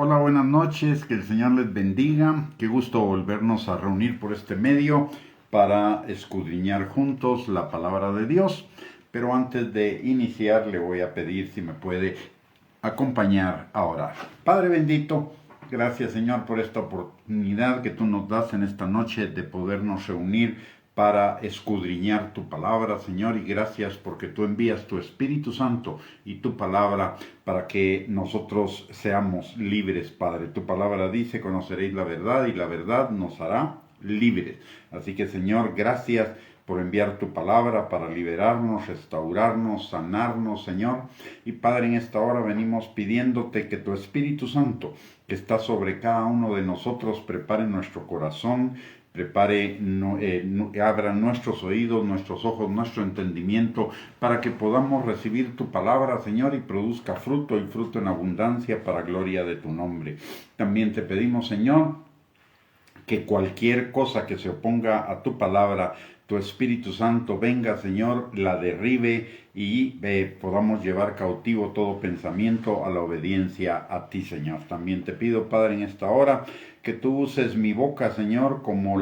Hola, buenas noches, que el Señor les bendiga. Qué gusto volvernos a reunir por este medio para escudriñar juntos la palabra de Dios. Pero antes de iniciar le voy a pedir si me puede acompañar a orar. Padre bendito, gracias Señor por esta oportunidad que tú nos das en esta noche de podernos reunir para escudriñar tu palabra, Señor, y gracias porque tú envías tu Espíritu Santo y tu palabra para que nosotros seamos libres, Padre. Tu palabra dice, conoceréis la verdad y la verdad nos hará libres. Así que, Señor, gracias por enviar tu palabra para liberarnos, restaurarnos, sanarnos, Señor. Y Padre, en esta hora venimos pidiéndote que tu Espíritu Santo, que está sobre cada uno de nosotros, prepare nuestro corazón, abra nuestros oídos, nuestros ojos, nuestro entendimiento, para que podamos recibir tu palabra, Señor, y produzca fruto y fruto en abundancia para gloria de tu nombre. También te pedimos, Señor, que cualquier cosa que se oponga a tu palabra, tu Espíritu Santo venga, Señor, la derribe y podamos llevar cautivo todo pensamiento a la obediencia a ti, Señor. También te pido, Padre, en esta hora, que tú uses mi boca, Señor, como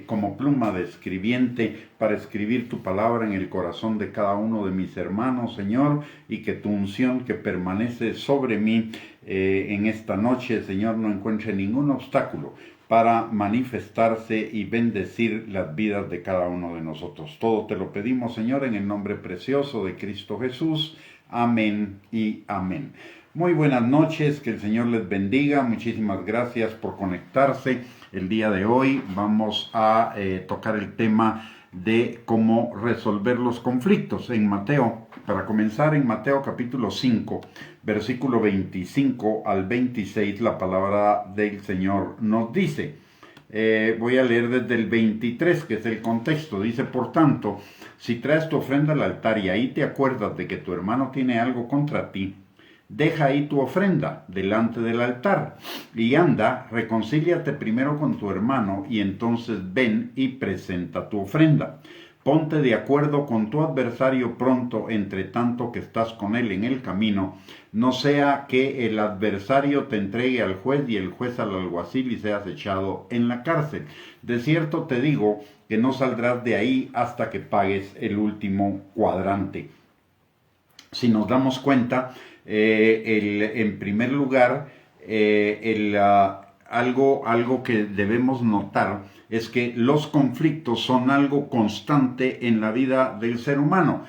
como pluma de escribiente para escribir tu palabra en el corazón de cada uno de mis hermanos, Señor, y que tu unción que permanece sobre mí en esta noche, Señor, no encuentre ningún obstáculo para manifestarse y bendecir las vidas de cada uno de nosotros. Todo te lo pedimos, Señor, en el nombre precioso de Cristo Jesús. Amén y amén. Muy buenas noches, que el Señor les bendiga. Muchísimas gracias por conectarse. El día de hoy vamos a tocar el tema de cómo resolver los conflictos en Mateo. Para comenzar, en Mateo capítulo 5, versículo 25 al 26, la palabra del Señor nos dice, voy a leer desde el 23, que es el contexto. Dice, por tanto, si traes tu ofrenda al altar y ahí te acuerdas de que tu hermano tiene algo contra ti, deja ahí tu ofrenda delante del altar y anda, reconcíliate primero con tu hermano y entonces ven y presenta tu ofrenda. Ponte de acuerdo con tu adversario pronto, entre tanto que estás con él en el camino, no sea que el adversario te entregue al juez y el juez al alguacil y seas echado en la cárcel. De cierto te digo que no saldrás de ahí hasta que pagues el último cuadrante. Si nos damos cuenta, en primer lugar, algo que debemos notar es que los conflictos son algo constante en la vida del ser humano.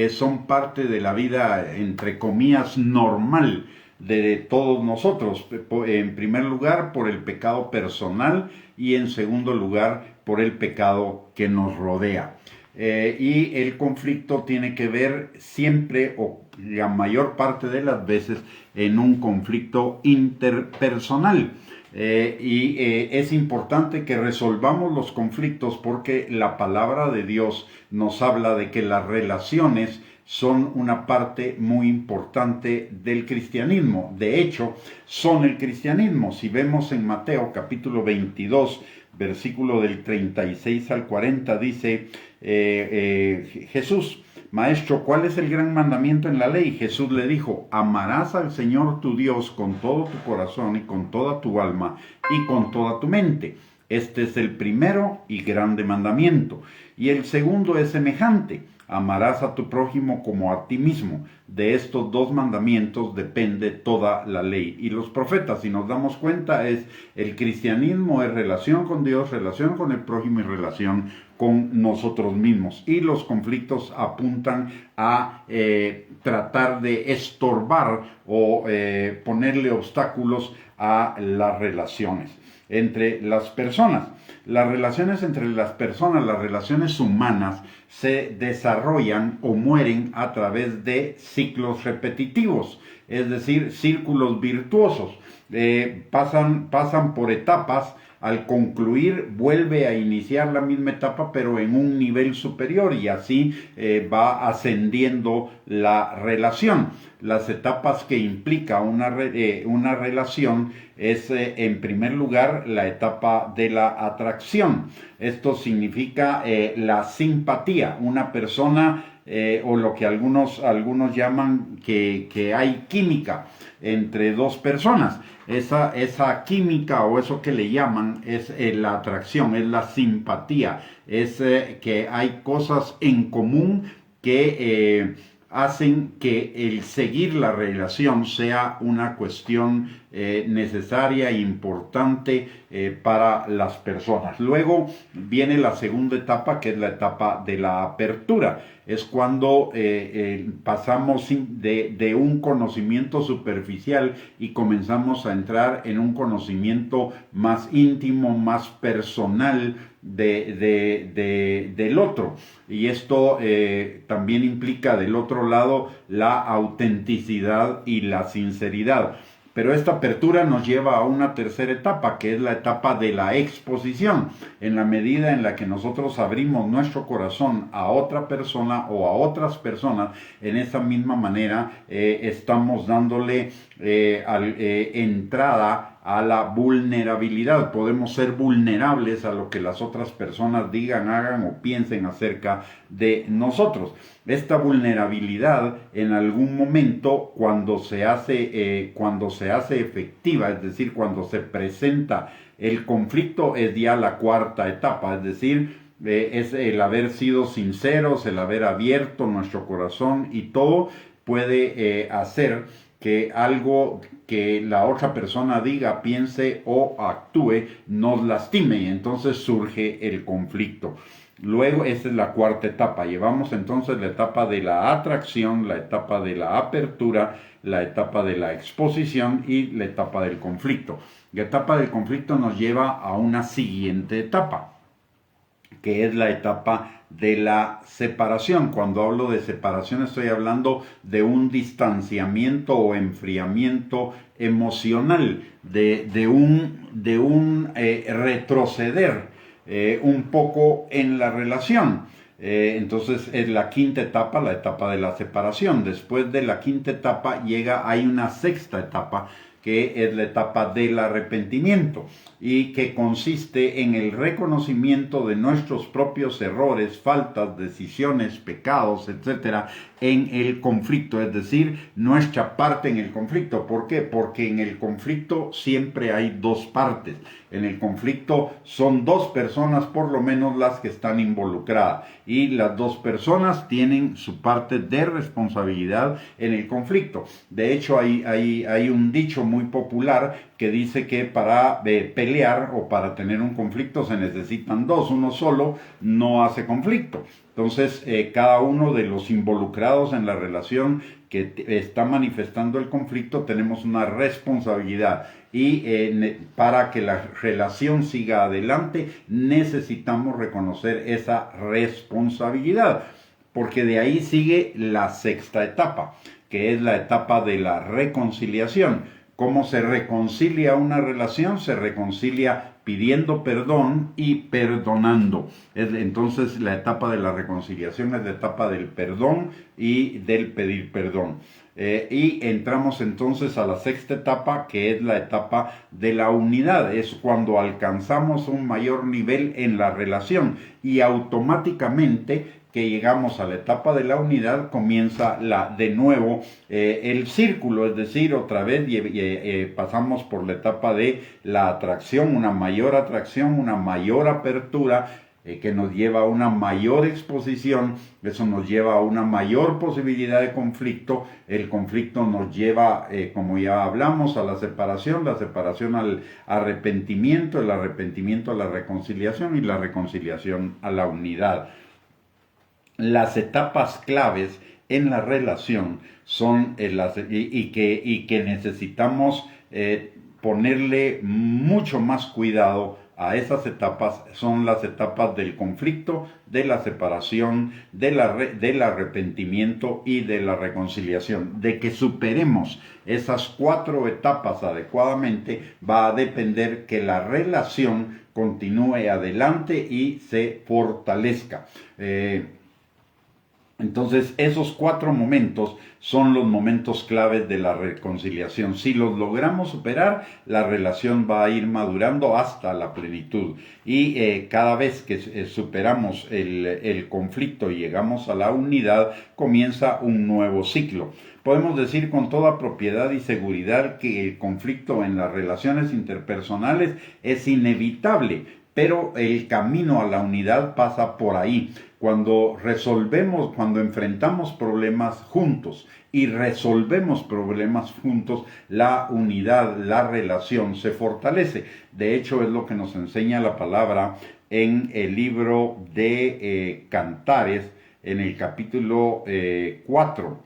Son parte de la vida, entre comillas, normal de todos nosotros. En primer lugar, por el pecado personal y en segundo lugar, por el pecado que nos rodea. Y el conflicto tiene que ver siempre o la mayor parte de las veces en un conflicto interpersonal. Es importante que resolvamos los conflictos porque la palabra de Dios nos habla de que las relaciones son una parte muy importante del cristianismo. De hecho, son el cristianismo. Si vemos en Mateo capítulo 22, versículo del 36 al 40, dice Jesús, Maestro, ¿cuál es el gran mandamiento en la ley? Jesús le dijo, amarás al Señor tu Dios con todo tu corazón y con toda tu alma y con toda tu mente. Este es el primero y grande mandamiento. Y el segundo es semejante. Amarás a tu prójimo como a ti mismo. De estos dos mandamientos depende toda la ley y los profetas. Si nos damos cuenta, el cristianismo es relación con Dios, relación con el prójimo y relación con nosotros mismos. Y los conflictos apuntan a tratar de estorbar o ponerle obstáculos a las relaciones entre las personas. Las relaciones entre las personas, las relaciones humanas, se desarrollan o mueren a través de ciclos repetitivos, es decir, círculos virtuosos. Pasan por etapas. Al concluir, vuelve a iniciar la misma etapa, pero en un nivel superior, y así va ascendiendo la relación. Las etapas que implica una relación es, en primer lugar, la etapa de la atracción. Esto significa la simpatía. Una persona o lo que algunos llaman que hay química entre dos personas. Esa química o eso que le llaman es la atracción, es la simpatía, es que hay cosas en común que hacen que el seguir la relación sea una cuestión necesaria e importante para las personas. Luego viene la segunda etapa, que es la etapa de la apertura. Es cuando pasamos de un conocimiento superficial y comenzamos a entrar en un conocimiento más íntimo, más personal del otro. Y esto también implica del otro lado la autenticidad y la sinceridad. Pero esta apertura nos lleva a una tercera etapa, que es la etapa de la exposición. En la medida en la que nosotros abrimos nuestro corazón a otra persona o a otras personas, en esa misma manera estamos dándole entrada a la vulnerabilidad. Podemos ser vulnerables a lo que las otras personas digan, hagan o piensen acerca de nosotros. Esta vulnerabilidad en algún momento cuando se hace efectiva, es decir, cuando se presenta el conflicto, es ya la cuarta etapa, es decir, es el haber sido sinceros, el haber abierto nuestro corazón, y todo puede hacer que algo que la otra persona diga, piense o actúe nos lastime, y entonces surge el conflicto. Luego, esa es la cuarta etapa. Llevamos entonces la etapa de la atracción, la etapa de la apertura, la etapa de la exposición y la etapa del conflicto. La etapa del conflicto nos lleva a una siguiente etapa, que es la etapa de la separación. Cuando hablo de separación estoy hablando de un distanciamiento o enfriamiento emocional, de un retroceder un poco en la relación. Entonces es la quinta etapa, la etapa de la separación. Después de la quinta etapa hay una sexta etapa, que es la etapa del arrepentimiento, y que consiste en el reconocimiento de nuestros propios errores, faltas, decisiones, pecados, etcétera, en el conflicto, es decir, nuestra parte en el conflicto. ¿Por qué? Porque en el conflicto siempre hay dos partes. En el conflicto son dos personas por lo menos las que están involucradas, y las dos personas tienen su parte de responsabilidad en el conflicto. De hecho, hay un dicho muy popular que dice que para pelear o para tener un conflicto se necesitan dos. Uno solo no hace conflicto. Entonces, cada uno de los involucrados en la relación que está manifestando el conflicto tenemos una responsabilidad, y para que la relación siga adelante necesitamos reconocer esa responsabilidad, porque de ahí sigue la sexta etapa, que es la etapa de la reconciliación. ¿Cómo se reconcilia una relación? Se reconcilia pidiendo perdón y perdonando. Entonces la etapa de la reconciliación es la etapa del perdón y del pedir perdón. Y entramos entonces a la sexta etapa, que es la etapa de la unidad. Es cuando alcanzamos un mayor nivel en la relación, y automáticamente que llegamos a la etapa de la unidad comienza de nuevo el círculo, es decir, otra vez pasamos por la etapa de la atracción, una mayor apertura, que nos lleva a una mayor exposición. Eso nos lleva a una mayor posibilidad de conflicto. El conflicto nos lleva, como ya hablamos, a la separación al arrepentimiento, el arrepentimiento a la reconciliación y la reconciliación a la unidad. Las etapas claves en la relación son que necesitamos ponerle mucho más cuidado a esas etapas. Son las etapas del conflicto, de la separación, del arrepentimiento y de la reconciliación. De que superemos esas cuatro etapas adecuadamente va a depender que la relación continúe adelante y se fortalezca. Entonces, esos 4 momentos son los momentos claves de la reconciliación. Si los logramos superar, la relación va a ir madurando hasta la plenitud. Y cada vez que superamos el conflicto y llegamos a la unidad, comienza un nuevo ciclo. Podemos decir con toda propiedad y seguridad que el conflicto en las relaciones interpersonales es inevitable, pero el camino a la unidad pasa por ahí. Cuando enfrentamos problemas juntos y resolvemos problemas juntos, la unidad, la relación se fortalece. De hecho, es lo que nos enseña la palabra en el libro de Cantares, en el capítulo 4,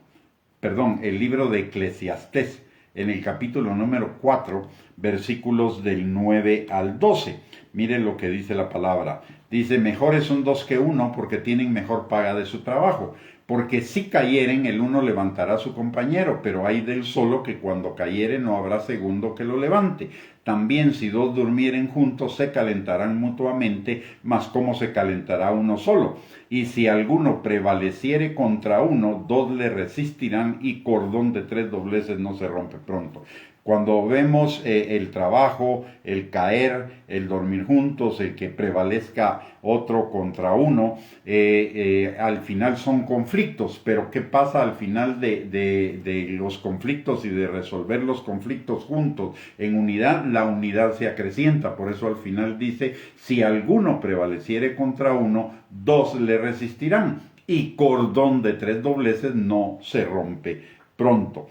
perdón, el libro de Eclesiastés, en el capítulo número 4, versículos del 9 al 12. Miren lo que dice la palabra. Dice, mejores son 2 que 1 porque tienen mejor paga de su trabajo. Porque si cayeren, el uno levantará a su compañero, pero hay del solo que cuando cayere no habrá segundo que lo levante. También si 2 durmieren juntos se calentarán mutuamente, mas ¿cómo se calentará uno solo? Y si alguno prevaleciere contra uno, 2 le resistirán y cordón de 3 dobleces no se rompe pronto. Cuando vemos el trabajo, el caer, el dormir juntos, el que prevalezca otro contra uno, al final son conflictos. Pero ¿qué pasa al final de los conflictos y de resolver los conflictos juntos en unidad? La unidad se acrecienta. Por eso al final dice, si alguno prevaleciere contra uno, 2 le resistirán y cordón de 3 dobleces no se rompe pronto.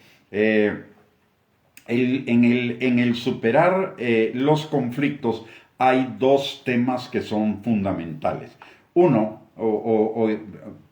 En el superar los conflictos hay 2 temas que son fundamentales. Uno, o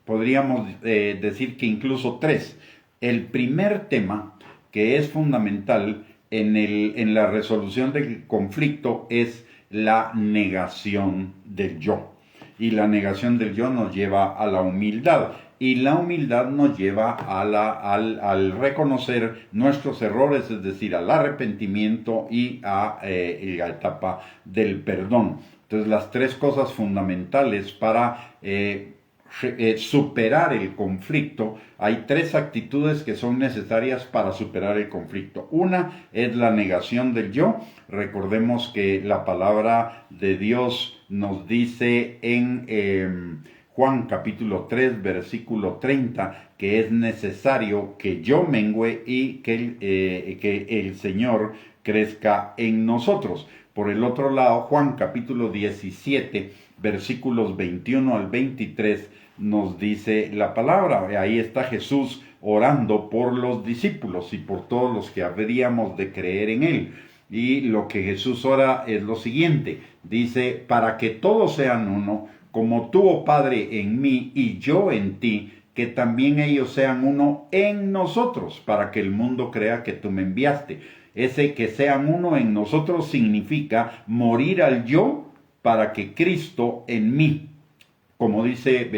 podríamos decir que incluso 3. El primer tema que es fundamental en la resolución del conflicto es la negación del yo. Y la negación del yo nos lleva a la humildad. Y la humildad nos lleva al reconocer nuestros errores, es decir, al arrepentimiento y a la etapa del perdón. Entonces, las 3 cosas fundamentales para superar el conflicto, hay 3 actitudes que son necesarias para superar el conflicto. Una es la negación del yo. Recordemos que la palabra de Dios nos dice en Juan capítulo 3, versículo 30, que es necesario que yo mengüe y que el Señor crezca en nosotros. Por el otro lado, Juan capítulo 17, versículos 21 al 23, nos dice la palabra. Ahí está Jesús orando por los discípulos y por todos los que habríamos de creer en Él. Y lo que Jesús ora es lo siguiente. Dice, para que todos sean uno, como tú, oh Padre, en mí y yo en ti, que también ellos sean uno en nosotros, para que el mundo crea que tú me enviaste. Ese que sean uno en nosotros significa morir al yo para que Cristo en mí, como dice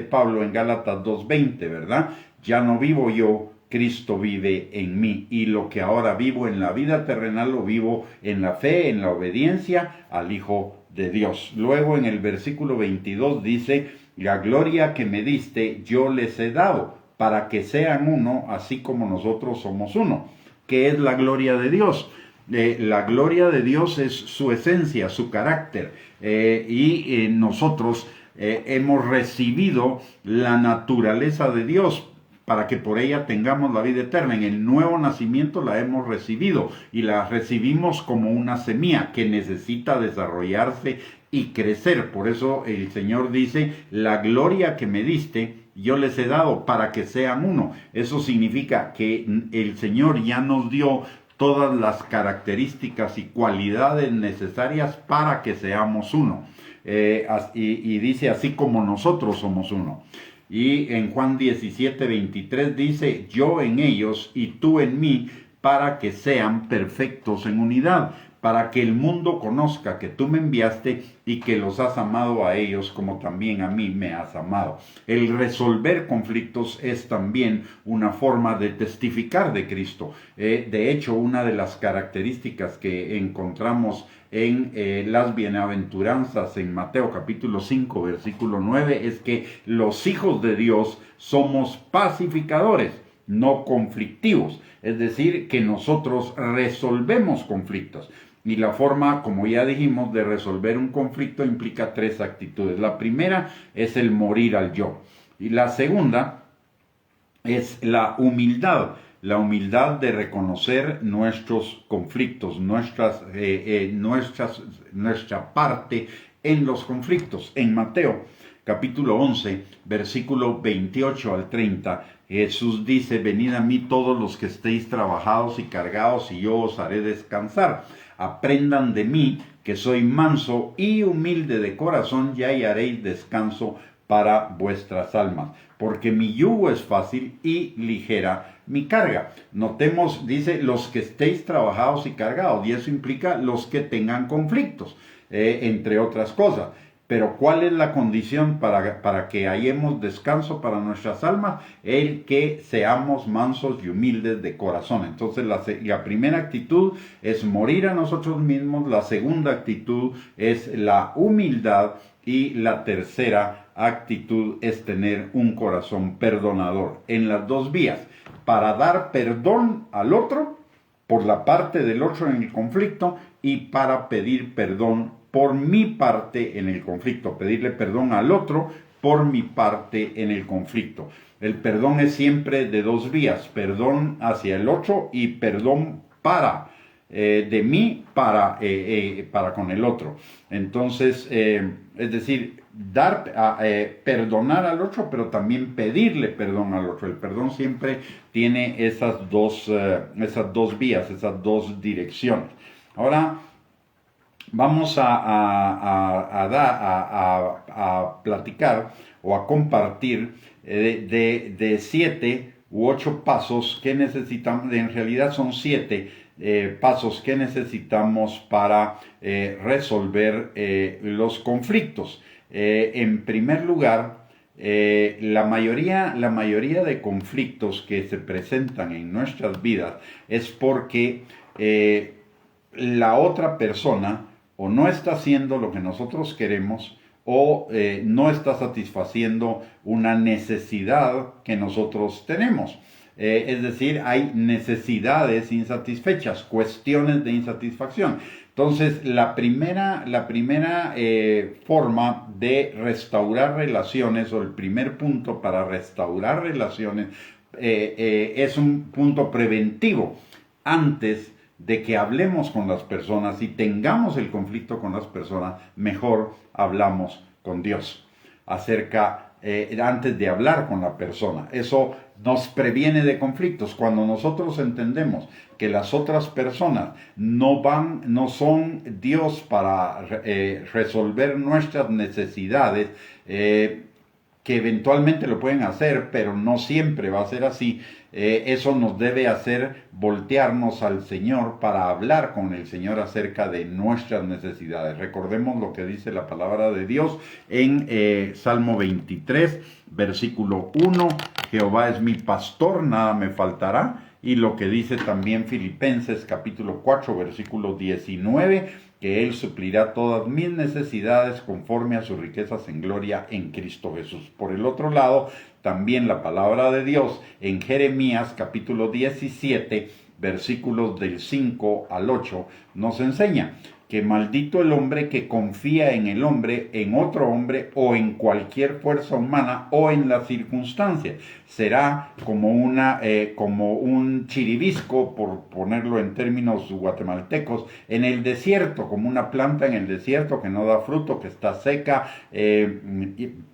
Pablo en Gálatas 2:20, ¿verdad? Ya no vivo yo, Cristo vive en mí, y lo que ahora vivo en la vida terrenal lo vivo en la fe, en la obediencia al Hijo de Dios. Luego en el versículo 22 dice, la gloria que me diste yo les he dado, para que sean uno, así como nosotros somos uno. ¿Qué es la gloria de Dios? La gloria de Dios es su esencia, su carácter, y nosotros hemos recibido la naturaleza de Dios para que por ella tengamos la vida eterna. En el nuevo nacimiento la hemos recibido y la recibimos como una semilla que necesita desarrollarse y crecer. Por eso el Señor dice, la gloria que me diste yo les he dado para que sean uno. Eso significa que el Señor ya nos dio todas las características y cualidades necesarias para que seamos uno. Y dice, así como nosotros somos uno. Y en Juan 17:23 dice, yo en ellos y tú en mí, para que sean perfectos en unidad. para que el mundo conozca que tú me enviaste y que los has amado a ellos como también a mí me has amado. El resolver conflictos es también una forma de testificar de Cristo. De hecho, una de las características que encontramos en las bienaventuranzas en Mateo capítulo 5 versículo 9 es que los hijos de Dios somos pacificadores, no conflictivos. Es decir, que nosotros resolvemos conflictos. Y la forma, como ya dijimos, de resolver un conflicto implica tres actitudes. La primera es el morir al yo. Y la segunda es la humildad de reconocer nuestros conflictos, nuestra parte en los conflictos. En Mateo capítulo 11, versículo 28 al 30, Jesús dice: venid a mí todos los que estéis trabajados y cargados, y yo os haré descansar. Aprendan de mí, que soy manso y humilde de corazón, y hallaréis descanso para vuestras almas, porque mi yugo es fácil y ligera mi carga. Notemos, dice, los que estéis trabajados y cargados, y eso implica los que tengan conflictos, entre otras cosas. Pero ¿cuál es la condición para que hallemos descanso para nuestras almas? El que seamos mansos y humildes de corazón. Entonces la primera actitud es morir a nosotros mismos, la segunda actitud es la humildad y la tercera actitud es tener un corazón perdonador. En las dos vías, para dar perdón al otro por la parte del otro en el conflicto y para pedir perdón por mi parte en el conflicto, pedirle perdón al otro por mi parte en el conflicto. El perdón es siempre de dos vías, perdón hacia el otro y perdón de mí para con el otro. Entonces, es decir, perdonar al otro, pero también pedirle perdón al otro. El perdón siempre tiene esas dos vías, esas dos direcciones. Ahora, vamos a platicar o a compartir de 7 u 8 pasos que necesitamos. En realidad son 7 pasos que necesitamos para resolver los conflictos. En primer lugar, la mayoría de conflictos que se presentan en nuestras vidas es porque la otra persona o no está haciendo lo que nosotros queremos o no está satisfaciendo una necesidad que nosotros tenemos. Es decir, hay necesidades insatisfechas, cuestiones de insatisfacción. Entonces, la primera forma de restaurar relaciones, o el primer punto para restaurar relaciones, es un punto preventivo. Antes de que hablemos con las personas y tengamos el conflicto con las personas, mejor hablamos con Dios antes de hablar con la persona. Eso nos previene de conflictos. Cuando nosotros entendemos que las otras personas no son Dios para resolver nuestras necesidades, que eventualmente lo pueden hacer, pero no siempre va a ser así. Eso nos debe hacer voltearnos al Señor para hablar con el Señor acerca de nuestras necesidades. Recordemos lo que dice la palabra de Dios en Salmo 23, versículo 1. Jehová es mi pastor, nada me faltará. Y lo que dice también Filipenses capítulo 4, versículo 19, que Él suplirá todas mis necesidades conforme a sus riquezas en gloria en Cristo Jesús. Por el otro lado, también la palabra de Dios en Jeremías capítulo 17, versículos del 5 al 8, nos enseña que maldito el hombre que confía en el hombre, en otro hombre o en cualquier fuerza humana o en las circunstancias. Será como un chiribisco, por ponerlo en términos guatemaltecos, en el desierto, como una planta en el desierto que no da fruto, que está seca.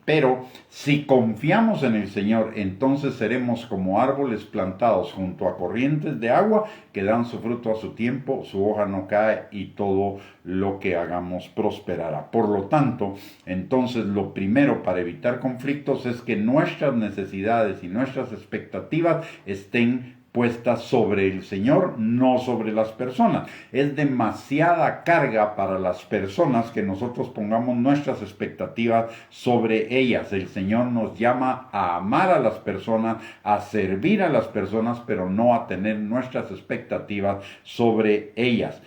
Pero si confiamos en el Señor, entonces seremos como árboles plantados junto a corrientes de agua que dan su fruto a su tiempo, su hoja no cae y todo lo que hagamos prosperará. Por lo tanto, entonces lo primero para evitar conflictos es que nuestras necesidades y nuestras expectativas estén puestas sobre el Señor, no sobre las personas. Es demasiada carga para las personas que nosotros pongamos nuestras expectativas sobre ellas. El Señor nos llama a amar a las personas, a servir a las personas, pero no a tener nuestras expectativas sobre ellas.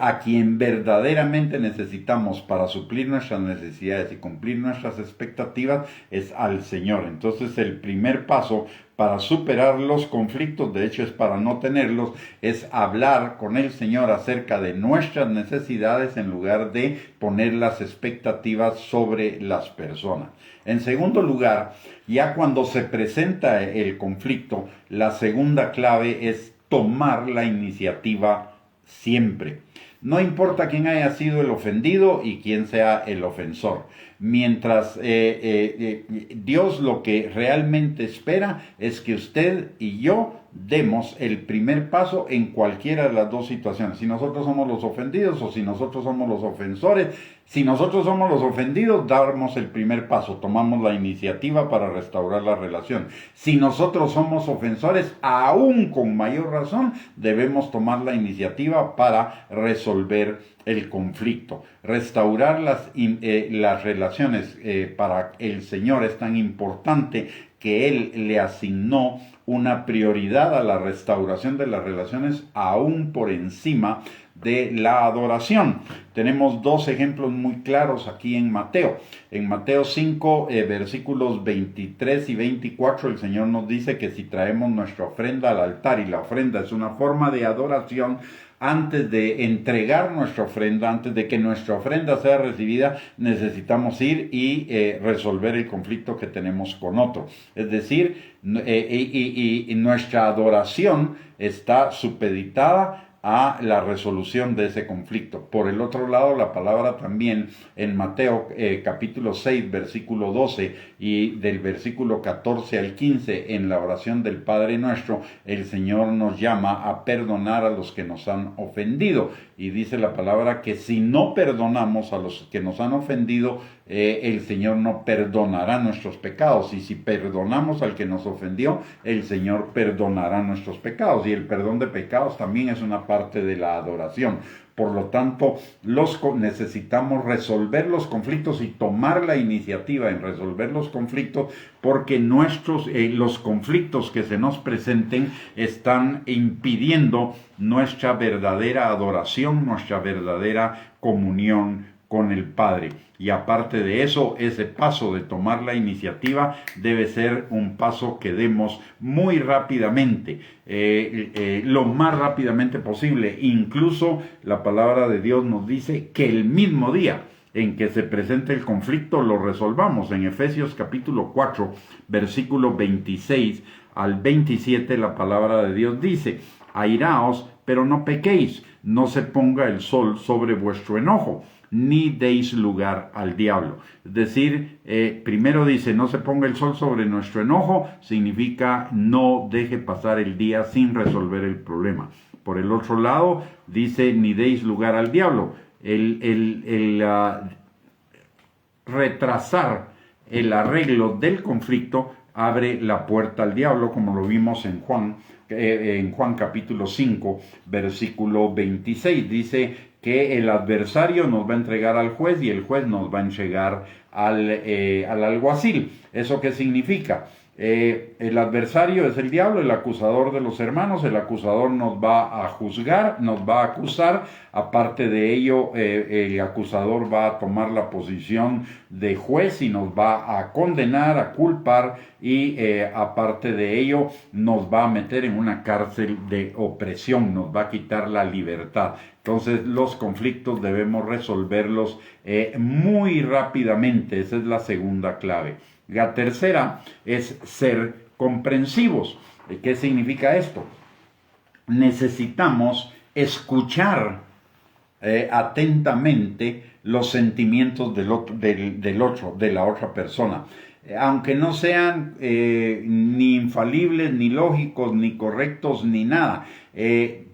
A quien verdaderamente necesitamos para suplir nuestras necesidades y cumplir nuestras expectativas es al Señor. Entonces el primer paso para superar los conflictos, de hecho es para no tenerlos, es hablar con el Señor acerca de nuestras necesidades en lugar de poner las expectativas sobre las personas. En segundo lugar, ya cuando se presenta el conflicto, la segunda clave es tomar la iniciativa siempre. No importa quién haya sido el ofendido y quién sea el ofensor. Mientras Dios lo que realmente espera es que usted y yo demos el primer paso en cualquiera de las dos situaciones. Si nosotros somos los ofendidos o si nosotros somos los ofensores. Si nosotros somos los ofendidos, damos el primer paso, tomamos la iniciativa para restaurar la relación. Si nosotros somos ofensores, aún con mayor razón, debemos tomar la iniciativa para resolver el conflicto. Restaurar las relaciones para el Señor es tan importante que Él le asignó una prioridad a la restauración de las relaciones aún por encima de la adoración. Tenemos dos ejemplos muy claros aquí en Mateo. En Mateo 5, versículos 23 y 24, el Señor nos dice que si traemos nuestra ofrenda al altar, y la ofrenda es una forma de adoración, antes de entregar nuestra ofrenda, antes de que nuestra ofrenda sea recibida, necesitamos ir y resolver el conflicto que tenemos con otro. Es decir, nuestra adoración está supeditada a la resolución de ese conflicto. Por el otro lado, la palabra también en Mateo capítulo 6, versículo 12 y del versículo 14 al 15, en la oración del Padre Nuestro, el Señor nos llama a perdonar a los que nos han ofendido. Y dice la palabra que si no perdonamos a los que nos han ofendido, el Señor no perdonará nuestros pecados. Y si perdonamos al que nos ofendió, el Señor perdonará nuestros pecados. Y el perdón de pecados también es una parte de la adoración. Por lo tanto, necesitamos resolver los conflictos y tomar la iniciativa en resolver los conflictos, porque los conflictos que se nos presenten están impidiendo nuestra verdadera adoración, nuestra verdadera comunión con el Padre. Y aparte de eso, ese paso de tomar la iniciativa debe ser un paso que demos muy rápidamente, lo más rápidamente posible. Incluso la palabra de Dios nos dice que el mismo día en que se presente el conflicto lo resolvamos. En Efesios capítulo 4, versículo 26 al 27, la palabra de Dios dice: airaos, pero no pequéis, no se ponga el sol sobre vuestro enojo, ni deis lugar al diablo. Es decir, primero dice, no se ponga el sol sobre nuestro enojo, significa no deje pasar el día sin resolver el problema. Por el otro lado, dice, ni deis lugar al diablo. Retrasar el arreglo del conflicto abre la puerta al diablo, como lo vimos en Juan capítulo 5, versículo 26. Dice que el adversario nos va a entregar al juez y el juez nos va a entregar al alguacil. ¿Eso qué significa? El adversario es el diablo, el acusador de los hermanos. El acusador nos va a juzgar, nos va a acusar. Aparte de ello, el acusador va a tomar la posición de juez y nos va a condenar, a culpar, y aparte de ello nos va a meter en una cárcel de opresión, nos va a quitar la libertad. Entonces los conflictos debemos resolverlos muy rápidamente. Esa es la segunda clave. La tercera es ser comprensivos. ¿Qué significa esto? Necesitamos escuchar atentamente los sentimientos del otro, de la otra persona. aunque no sean ni infalibles, ni lógicos, ni correctos, ni nada.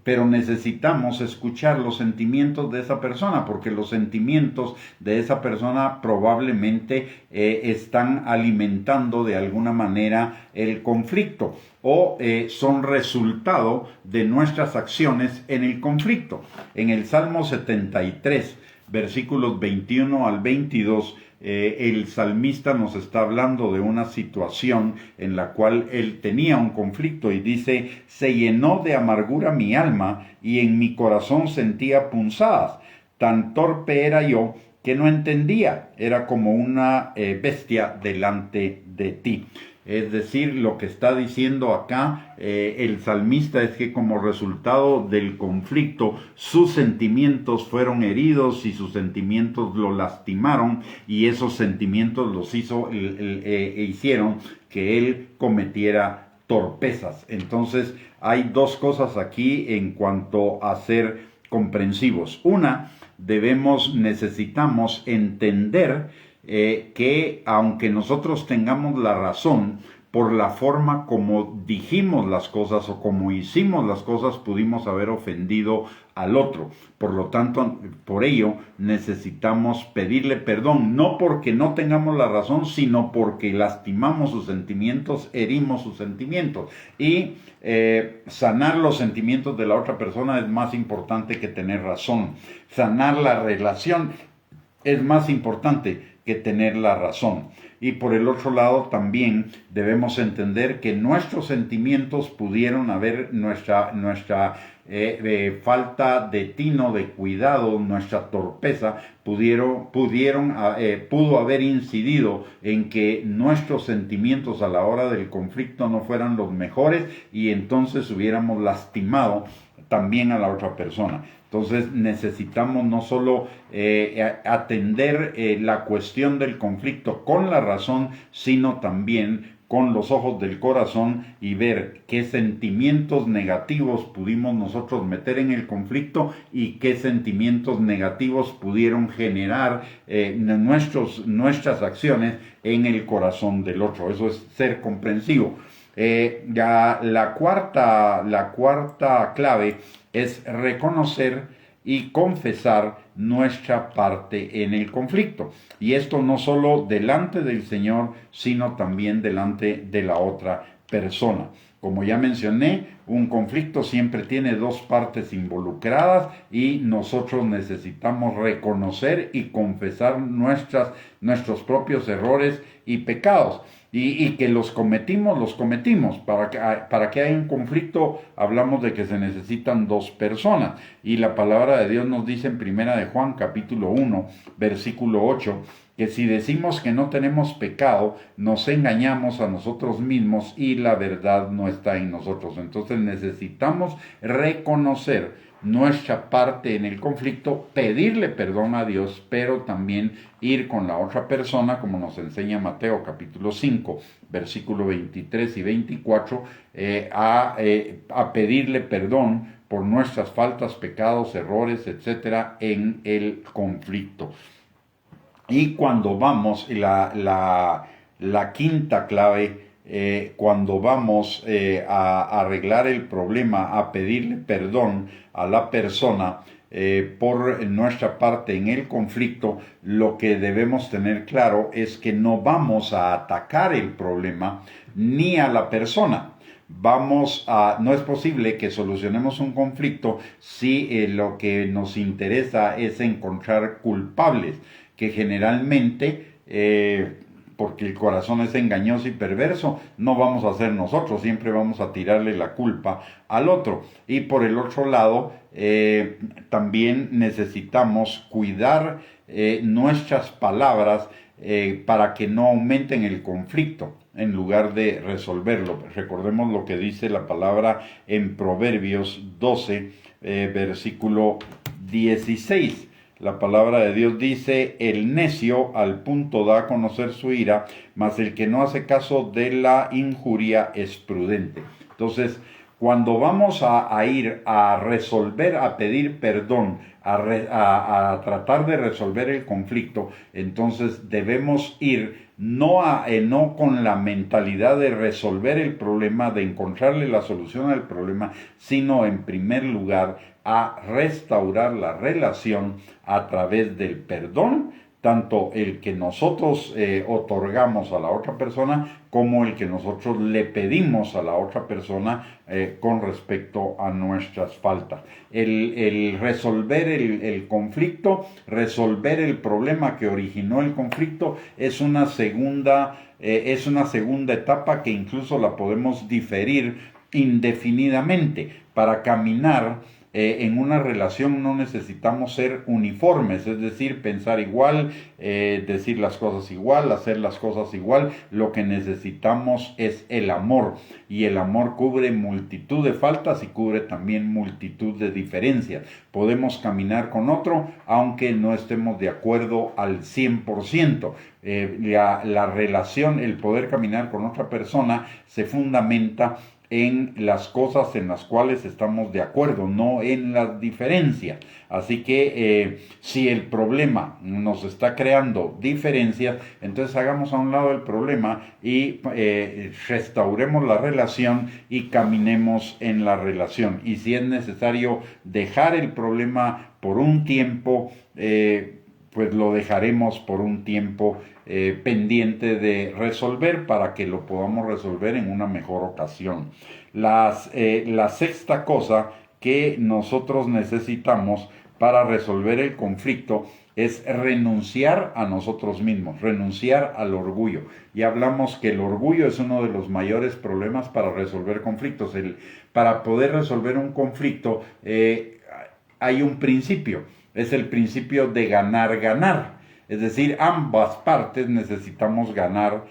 Pero necesitamos escuchar los sentimientos de esa persona, porque los sentimientos de esa persona probablemente están alimentando de alguna manera el conflicto o son resultado de nuestras acciones en el conflicto. En el Salmo 73, versículos 21 al 22, el salmista nos está hablando de una situación en la cual él tenía un conflicto y dice: se llenó de amargura mi alma y en mi corazón sentía punzadas. Tan torpe era yo que no entendía, era como una bestia delante de ti. Es decir, lo que está diciendo acá el salmista es que como resultado del conflicto, sus sentimientos fueron heridos y sus sentimientos lo lastimaron, y esos sentimientos los hicieron que él cometiera torpezas. Entonces, hay dos cosas aquí en cuanto a ser comprensivos. Una, necesitamos entender que aunque nosotros tengamos la razón, por la forma como dijimos las cosas o como hicimos las cosas, pudimos haber ofendido al otro. Por lo tanto, por ello necesitamos pedirle perdón, no porque no tengamos la razón, sino porque lastimamos sus sentimientos, herimos sus sentimientos. Y sanar los sentimientos de la otra persona es más importante que tener razón. Sanar la relación es más importante que tener la razón. Y por el otro lado también debemos entender que nuestros sentimientos pudieron haber, nuestra falta de tino, de cuidado, nuestra torpeza, pudo haber incidido en que nuestros sentimientos a la hora del conflicto no fueran los mejores y entonces hubiéramos lastimado también a la otra persona. Entonces necesitamos no solo atender la cuestión del conflicto con la razón, sino también con los ojos del corazón y ver qué sentimientos negativos pudimos nosotros meter en el conflicto y qué sentimientos negativos pudieron generar nuestras acciones en el corazón del otro. Eso es ser comprensivo. La cuarta clave es reconocer y confesar nuestra parte en el conflicto. Y esto no solo delante del Señor, sino también delante de la otra persona. Como ya mencioné, un conflicto siempre tiene dos partes involucradas y nosotros necesitamos reconocer y confesar nuestros propios errores y pecados. Y que los cometimos. Para que haya un conflicto, hablamos de que se necesitan dos personas. Y la palabra de Dios nos dice en Primera de Juan, capítulo 1, versículo 8, que si decimos que no tenemos pecado, nos engañamos a nosotros mismos y la verdad no está en nosotros. Entonces necesitamos reconocer nuestra parte en el conflicto, pedirle perdón a Dios, pero también ir con la otra persona, como nos enseña Mateo capítulo 5, versículo 23 y 24, a pedirle perdón por nuestras faltas, pecados, errores, etcétera, en el conflicto. Y cuando vamos, la quinta clave, cuando vamos a arreglar el problema, a pedirle perdón a la persona por nuestra parte en el conflicto, lo que debemos tener claro es que no vamos a atacar el problema ni a la persona. No es posible que solucionemos un conflicto si lo que nos interesa es encontrar culpables, que generalmente porque el corazón es engañoso y perverso, no vamos a ser nosotros, siempre vamos a tirarle la culpa al otro. Y por el otro lado, también necesitamos cuidar nuestras palabras para que no aumenten el conflicto en lugar de resolverlo. Recordemos lo que dice la palabra en Proverbios 12, versículo 16. La palabra de Dios dice: el necio al punto da a conocer su ira, mas el que no hace caso de la injuria es prudente. Entonces, cuando vamos a ir a resolver, a pedir perdón, a tratar de resolver el conflicto, entonces debemos ir no con la mentalidad de resolver el problema, de encontrarle la solución al problema, sino en primer lugar a restaurar la relación a través del perdón, tanto el que nosotros otorgamos a la otra persona como el que nosotros le pedimos a la otra persona con respecto a nuestras faltas. El resolver el conflicto, resolver el problema que originó el conflicto es una segunda etapa que incluso la podemos diferir indefinidamente. Para caminar en una relación no necesitamos ser uniformes, es decir, pensar igual, decir las cosas igual, hacer las cosas igual. Lo que necesitamos es el amor, y el amor cubre multitud de faltas y cubre también multitud de diferencias. Podemos caminar con otro aunque no estemos de acuerdo al 100%. La relación, el poder caminar con otra persona se fundamenta en las cosas en las cuales estamos de acuerdo, no en las diferencias. Así que si el problema nos está creando diferencias, entonces hagamos a un lado el problema y restauremos la relación y caminemos en la relación. Y si es necesario dejar el problema por un tiempo, pues lo dejaremos por un tiempo pendiente de resolver para que lo podamos resolver en una mejor ocasión. La sexta cosa que nosotros necesitamos para resolver el conflicto es renunciar a nosotros mismos, renunciar al orgullo. Y hablamos que el orgullo es uno de los mayores problemas para resolver conflictos. Para poder resolver un conflicto hay un principio, es el principio de ganar-ganar. Es decir, ambas partes necesitamos ganar,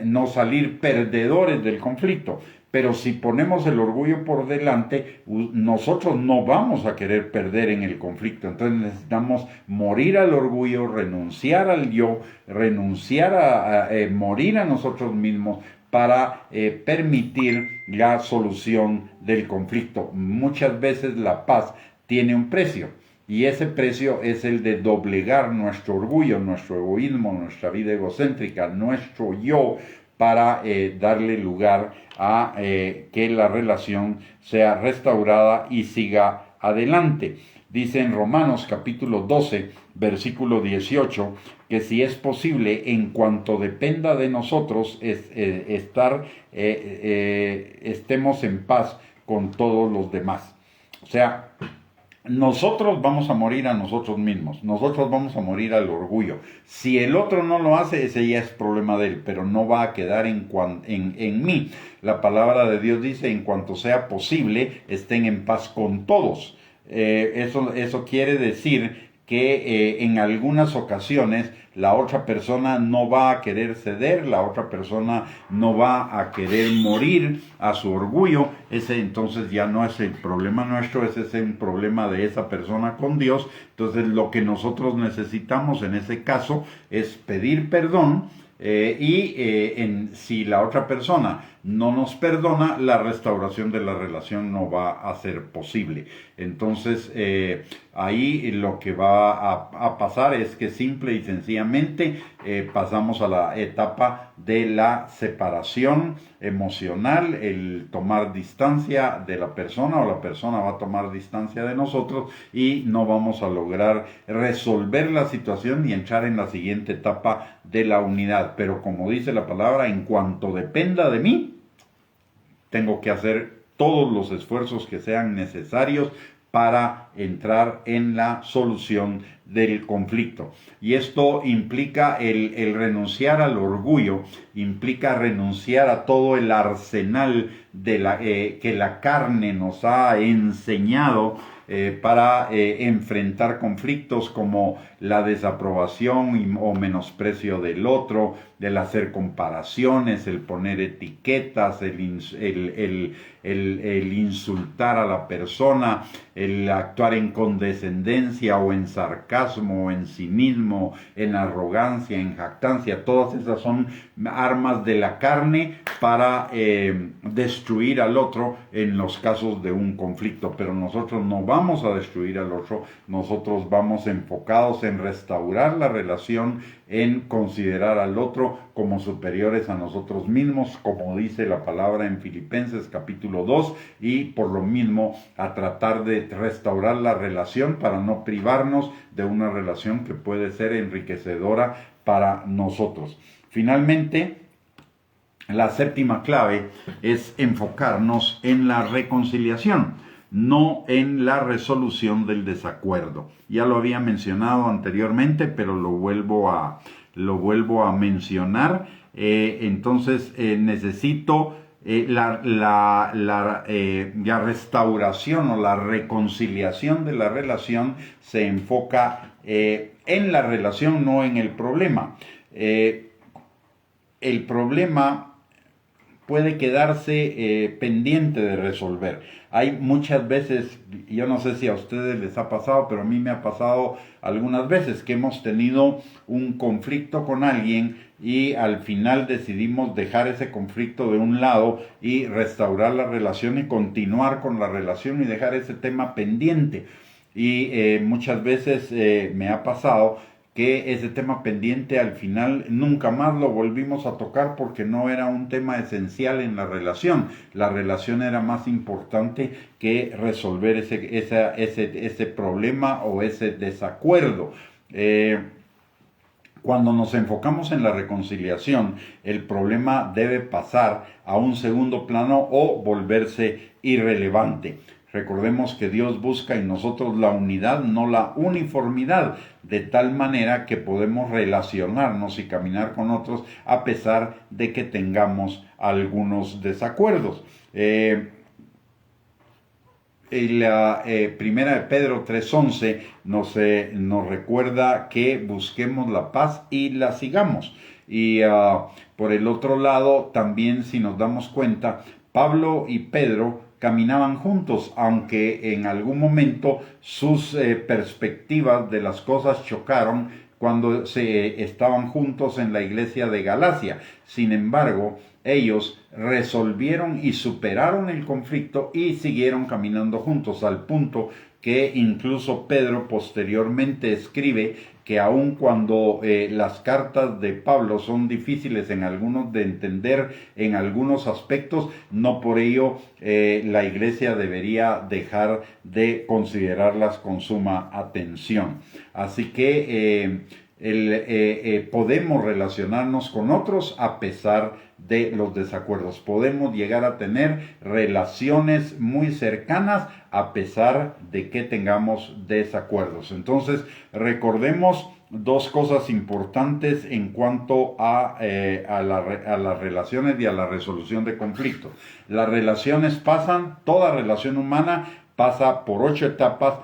no salir perdedores del conflicto. Pero si ponemos el orgullo por delante, nosotros no vamos a querer perder en el conflicto. Entonces necesitamos morir al orgullo, renunciar al yo, renunciar a morir a nosotros mismos para permitir la solución del conflicto. Muchas veces la paz tiene un precio. Y ese precio es el de doblegar nuestro orgullo, nuestro egoísmo, nuestra vida egocéntrica, nuestro yo, para darle lugar a que la relación sea restaurada y siga adelante. Dice en Romanos capítulo 12, versículo 18, que si es posible, en cuanto dependa de nosotros, estemos en paz con todos los demás. O sea, nosotros vamos a morir a nosotros mismos, nosotros vamos a morir al orgullo. Si el otro no lo hace, ese ya es problema de él, pero no va a quedar en mí. La palabra de Dios dice, en cuanto sea posible, estén en paz con todos. Eso quiere decir que en algunas ocasiones la otra persona no va a querer ceder, la otra persona no va a querer morir a su orgullo. Ese entonces ya no es el problema nuestro, ese es un problema de esa persona con Dios. Entonces lo que nosotros necesitamos en ese caso es pedir perdón, si la otra persona no nos perdona, la restauración de la relación no va a ser posible. Entonces ahí lo que va a pasar es que simple y sencillamente pasamos a la etapa de la separación emocional, el tomar distancia de la persona, o la persona va a tomar distancia de nosotros, y no vamos a lograr resolver la situación y entrar en la siguiente etapa de la unidad. Pero como dice la palabra, en cuanto dependa de mí, tengo que hacer todos los esfuerzos que sean necesarios para entrar en la solución del conflicto. Y esto implica el renunciar al orgullo, implica renunciar a todo el arsenal que la carne nos ha enseñado para enfrentar conflictos, como la desaprobación o menosprecio del otro, el hacer comparaciones, el poner etiquetas, el insultar a la persona, el actuar en condescendencia o en sarcasmo o en cinismo, en arrogancia, en jactancia. Todas esas son armas de la carne para destruir al otro en los casos de un conflicto. Pero nosotros no vamos a destruir al otro, nosotros vamos enfocados en restaurar la relación, en considerar al otro como superiores a nosotros mismos, como dice la palabra en Filipenses capítulo 2, y por lo mismo a tratar de restaurar la relación para no privarnos de una relación que puede ser enriquecedora para nosotros. Finalmente, la séptima clave es enfocarnos en la reconciliación, no en la resolución del desacuerdo. Ya lo había mencionado anteriormente, pero lo vuelvo a mencionar. Entonces necesito la restauración o la reconciliación de la relación se enfoca en la relación, no en el problema. El problema puede quedarse pendiente de resolver. Hay muchas veces, yo no sé si a ustedes les ha pasado, pero a mí me ha pasado algunas veces que hemos tenido un conflicto con alguien y al final decidimos dejar ese conflicto de un lado y restaurar la relación y continuar con la relación y dejar ese tema pendiente. Y muchas veces me ha pasado que ese tema pendiente al final nunca más lo volvimos a tocar porque no era un tema esencial en la relación. La relación era más importante que resolver ese problema o ese desacuerdo. Cuando nos enfocamos en la reconciliación, el problema debe pasar a un segundo plano o volverse irrelevante. Recordemos que Dios busca en nosotros la unidad, no la uniformidad, de tal manera que podemos relacionarnos y caminar con otros a pesar de que tengamos algunos desacuerdos. La primera de Pedro 3:11 nos recuerda que busquemos la paz y la sigamos. Y por el otro lado, también si nos damos cuenta, Pablo y Pedro caminaban juntos, aunque en algún momento sus perspectivas de las cosas chocaron cuando se estaban juntos en la iglesia de Galacia. Sin embargo, ellos resolvieron y superaron el conflicto y siguieron caminando juntos, al punto que incluso Pedro posteriormente escribe que aun cuando las cartas de Pablo son difíciles en algunos de entender en algunos aspectos, no por ello la iglesia debería dejar de considerarlas con suma atención. Así que podemos relacionarnos con otros a pesar de los desacuerdos. Podemos llegar a tener relaciones muy cercanas a pesar de que tengamos desacuerdos. Entonces, recordemos dos cosas importantes en cuanto a las relaciones y a la resolución de conflictos. Las relaciones pasan, toda relación humana pasa por 8 etapas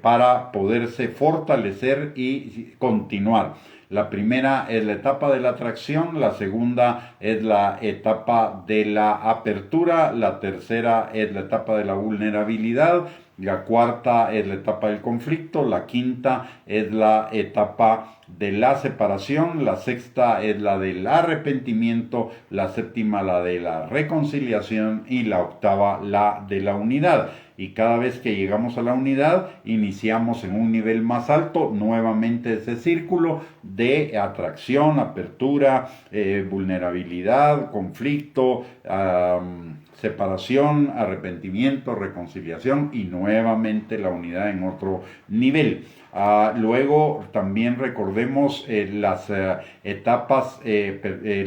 para poderse fortalecer y continuar. La primera es la etapa de la atracción, la segunda es la etapa de la apertura, la tercera es la etapa de la vulnerabilidad, la cuarta es la etapa del conflicto, la quinta es la etapa de la separación, la sexta es la del arrepentimiento, la séptima la de la reconciliación y la octava la de la unidad. Y cada vez que llegamos a la unidad, iniciamos en un nivel más alto, nuevamente ese círculo de atracción, apertura, vulnerabilidad, conflicto, separación, arrepentimiento, reconciliación y nuevamente la unidad en otro nivel. Luego también recordemos las etapas en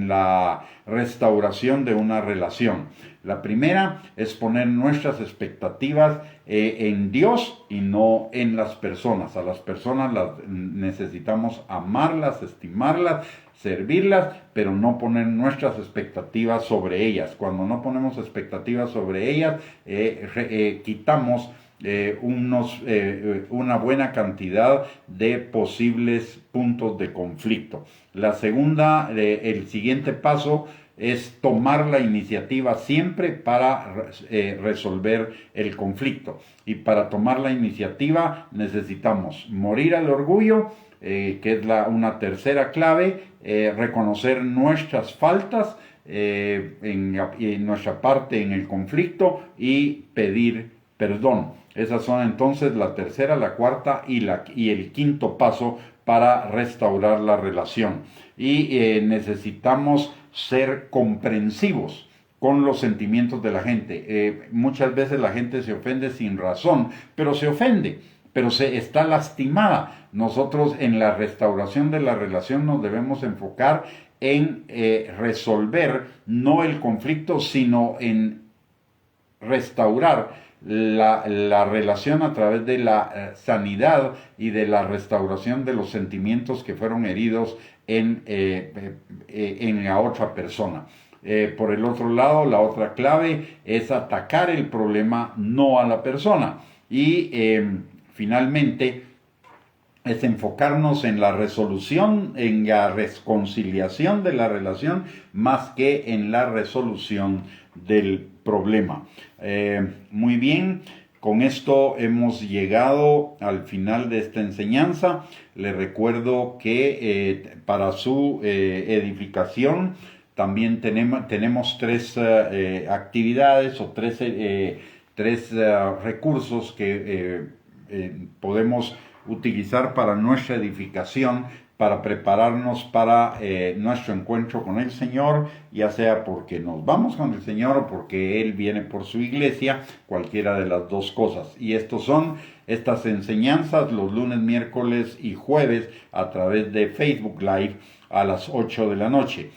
la restauración de una relación. La primera es poner nuestras expectativas en Dios y no en las personas. A las personas las necesitamos amarlas, estimarlas, servirlas, pero no poner nuestras expectativas sobre ellas. Cuando no ponemos expectativas sobre ellas, quitamos una buena cantidad de posibles puntos de conflicto. La segunda, el siguiente paso es tomar la iniciativa siempre para resolver el conflicto. Y para tomar la iniciativa necesitamos morir al orgullo, que es una tercera clave, reconocer nuestras faltas en nuestra parte en el conflicto y pedir perdón. Esas son entonces la tercera, la cuarta y el quinto paso para restaurar la relación. Y necesitamos ser comprensivos con los sentimientos de la gente. Muchas veces la gente se ofende sin razón, pero se ofende, pero se está lastimada. Nosotros en la restauración de la relación nos debemos enfocar en resolver no el conflicto, sino en restaurar la relación a través de la sanidad y de la restauración de los sentimientos que fueron heridos en la otra persona. Por el otro lado, la otra clave es atacar el problema, no a la persona. Y finalmente es enfocarnos en la resolución, en la reconciliación de la relación, más que en la resolución del problema. Muy bien, con esto hemos llegado al final de esta enseñanza. Les recuerdo que para su edificación también tenemos tres actividades o tres recursos que podemos utilizar para nuestra edificación, para prepararnos para nuestro encuentro con el Señor, ya sea porque nos vamos con el Señor o porque Él viene por su iglesia, cualquiera de las dos cosas. Y estos son estas enseñanzas los lunes, miércoles y jueves a través de Facebook Live a las 8 de la noche.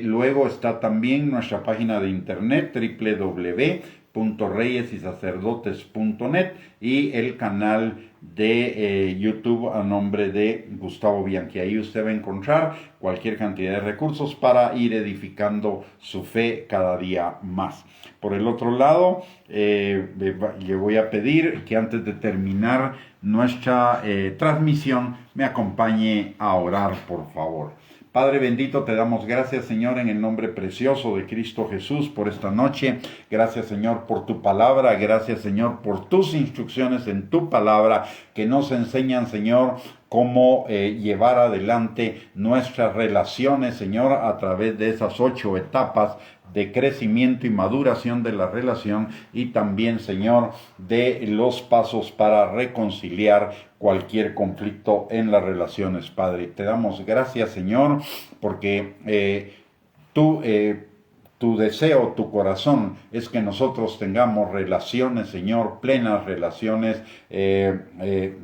Luego está también nuestra página de internet www.reyesysacerdotes.net y el canal de YouTube a nombre de Gustavo Bianchi. Ahí usted va a encontrar cualquier cantidad de recursos para ir edificando su fe cada día más. Por el otro lado, le voy a pedir que antes de terminar nuestra transmisión me acompañe a orar, por favor. Padre bendito, te damos gracias, Señor, en el nombre precioso de Cristo Jesús por esta noche. Gracias, Señor, por tu palabra. Gracias, Señor, por tus instrucciones en tu palabra que nos enseñan, Señor, cómo llevar adelante nuestras relaciones, Señor, a través de esas 8 etapas de crecimiento y maduración de la relación y también, Señor, de los pasos para reconciliar cualquier conflicto en las relaciones, Padre. Te damos gracias, Señor, porque tu deseo, tu corazón es que nosotros tengamos relaciones, Señor, plenas relaciones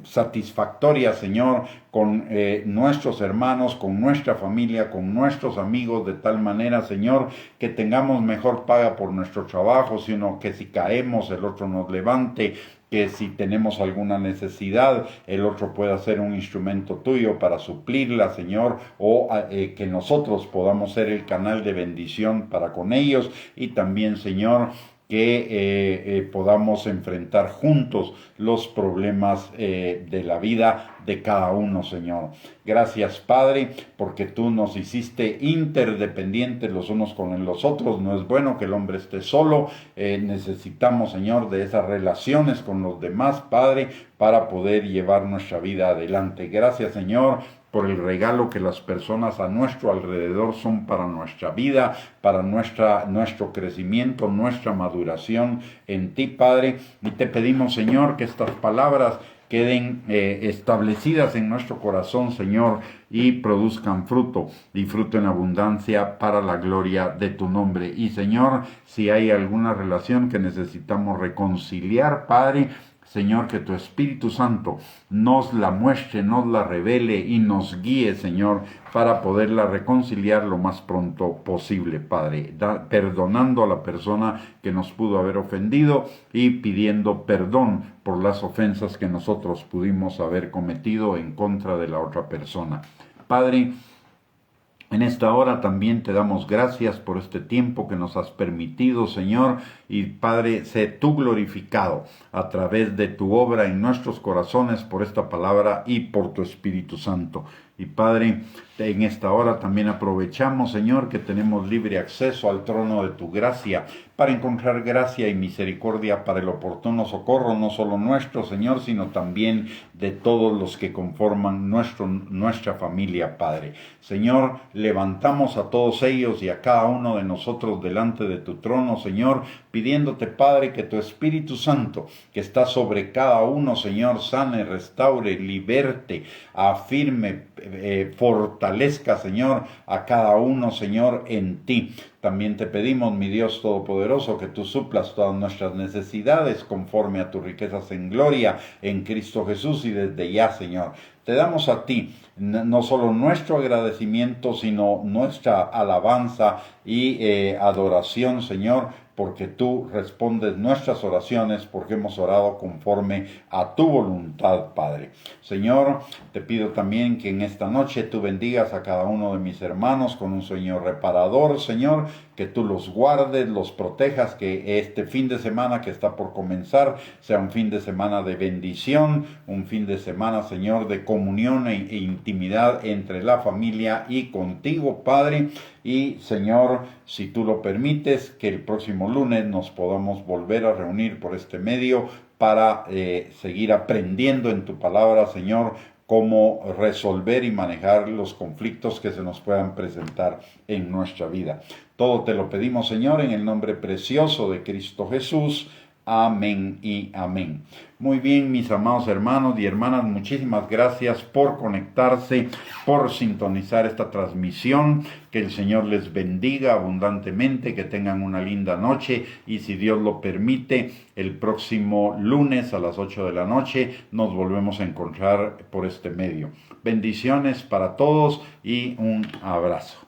satisfactorias, Señor, con nuestros hermanos, con nuestra familia, con nuestros amigos, de tal manera, Señor, que tengamos mejor paga por nuestro trabajo, sino que si caemos el otro nos levante, que si tenemos alguna necesidad, el otro pueda ser un instrumento tuyo para suplirla, Señor, o que nosotros podamos ser el canal de bendición para con ellos, y también, Señor, que podamos enfrentar juntos los problemas de la vida de cada uno, Señor. Gracias, Padre, porque tú nos hiciste interdependientes los unos con los otros. No es bueno que el hombre esté solo. Necesitamos, Señor, de esas relaciones con los demás, Padre, para poder llevar nuestra vida adelante. Gracias, Señor, por el regalo que las personas a nuestro alrededor son para nuestra vida, para nuestro crecimiento, nuestra maduración en ti, Padre. Y te pedimos, Señor, que estas palabras queden establecidas en nuestro corazón, Señor, y produzcan fruto, y fruto en abundancia para la gloria de tu nombre. Y, Señor, si hay alguna relación que necesitamos reconciliar, Padre, Señor, que tu Espíritu Santo nos la muestre, nos la revele y nos guíe, Señor, para poderla reconciliar lo más pronto posible, Padre, perdonando a la persona que nos pudo haber ofendido y pidiendo perdón por las ofensas que nosotros pudimos haber cometido en contra de la otra persona. Padre, en esta hora también te damos gracias por este tiempo que nos has permitido, Señor, y Padre, sé tú glorificado a través de tu obra en nuestros corazones por esta palabra y por tu Espíritu Santo. Y Padre, en esta hora también aprovechamos, Señor, que tenemos libre acceso al trono de tu gracia para encontrar gracia y misericordia para el oportuno socorro, no solo nuestro, Señor, sino también de todos los que conforman nuestra familia, Padre. Señor, levantamos a todos ellos y a cada uno de nosotros delante de tu trono, Señor, pidiéndote, Padre, que tu Espíritu Santo, que está sobre cada uno, Señor, sane, restaure, liberte, afirme, fortalezca, Señor, a cada uno, Señor, en ti. También te pedimos, mi Dios Todopoderoso, que tú suplas todas nuestras necesidades conforme a tus riquezas en gloria en Cristo Jesús y desde ya, Señor. Te damos a ti no solo nuestro agradecimiento, sino nuestra alabanza y adoración, Señor, porque tú respondes nuestras oraciones, porque hemos orado conforme a tu voluntad, Padre. Señor, te pido también que en esta noche tú bendigas a cada uno de mis hermanos con un sueño reparador, Señor, que tú los guardes, los protejas, que este fin de semana que está por comenzar sea un fin de semana de bendición, un fin de semana, Señor, de comunión e intimidad entre la familia y contigo, Padre. Y, Señor, si tú lo permites, que el próximo lunes nos podamos volver a reunir por este medio para seguir aprendiendo en tu palabra, Señor, cómo resolver y manejar los conflictos que se nos puedan presentar en nuestra vida. Todo te lo pedimos, Señor, en el nombre precioso de Cristo Jesús. Amén y amén. Muy bien, mis amados hermanos y hermanas, muchísimas gracias por conectarse, por sintonizar esta transmisión. Que el Señor les bendiga abundantemente, que tengan una linda noche y si Dios lo permite, el próximo lunes a las 8 de la noche nos volvemos a encontrar por este medio. Bendiciones para todos y un abrazo.